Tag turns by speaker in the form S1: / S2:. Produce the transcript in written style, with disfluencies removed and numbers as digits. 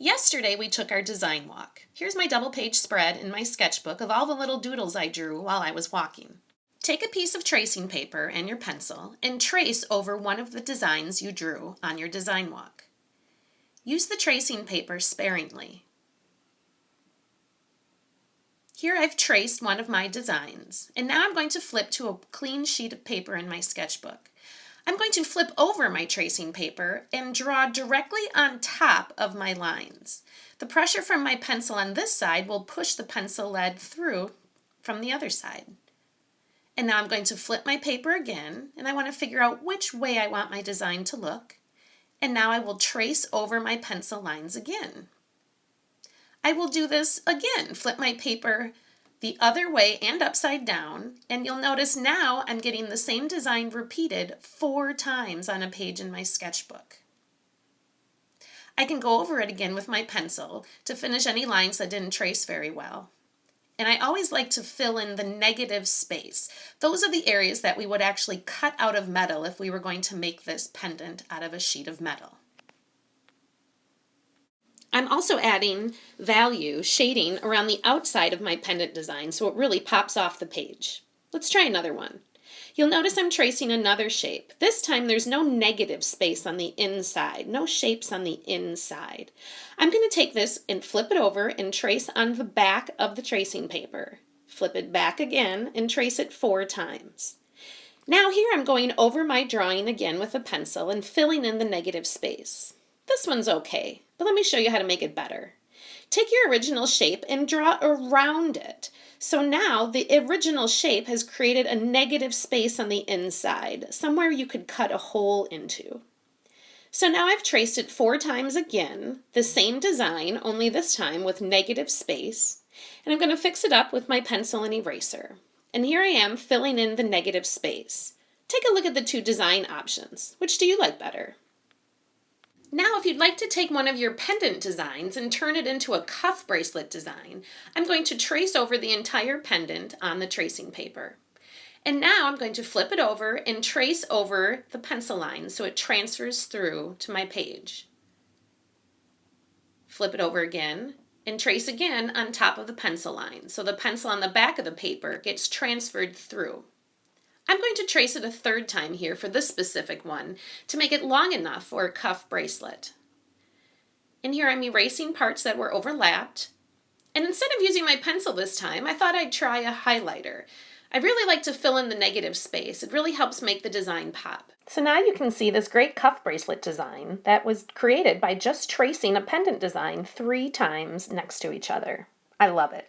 S1: Yesterday we took our design walk. Here's my double-page spread in my sketchbook of all the little doodles I drew while I was walking. Take a piece of tracing paper and your pencil and trace over one of the designs you drew on your design walk. Use the tracing paper sparingly. Here I've traced one of my designs, and now I'm going to flip to a clean sheet of paper in my sketchbook. I'm going to flip over my tracing paper and draw directly on top of my lines. The pressure from my pencil on this side will push the pencil lead through from the other side. And now I'm going to flip my paper again, and I want to figure out which way I want my design to look. And now I will trace over my pencil lines again. I will do this again, flip my paper the other way and upside down, and you'll notice now I'm getting the same design repeated 4 times on a page in my sketchbook. I can go over it again with my pencil to finish any lines that didn't trace very well. And I always like to fill in the negative space. Those are the areas that we would actually cut out of metal if we were going to make this pendant out of a sheet of metal. I'm also adding value, shading, around the outside of my pendant design so it really pops off the page. Let's try another one. You'll notice I'm tracing another shape. This time there's no negative space on the inside, no shapes on the inside. I'm going to take this and flip it over and trace on the back of the tracing paper. Flip it back again and trace it 4 times. Now here I'm going over my drawing again with a pencil and filling in the negative space. This one's okay, but let me show you how to make it better. Take your original shape and draw around it. So now the original shape has created a negative space on the inside, somewhere you could cut a hole into. So now I've traced it 4 times again, the same design, only this time with negative space, and I'm going to fix it up with my pencil and eraser. And here I am filling in the negative space. Take a look at the 2 design options. Which do you like better? Now, if you'd like to take one of your pendant designs and turn it into a cuff bracelet design, I'm going to trace over the entire pendant on the tracing paper. And now I'm going to flip it over and trace over the pencil line so it transfers through to my page. Flip it over again and trace again on top of the pencil line so the pencil on the back of the paper gets transferred through. I'm going to trace it a 3rd time here for this specific one to make it long enough for a cuff bracelet. And here I'm erasing parts that were overlapped. And instead of using my pencil this time, I thought I'd try a highlighter. I really like to fill in the negative space. It really helps make the design pop. So now you can see this great cuff bracelet design that was created by just tracing a pendant design 3 times next to each other. I love it.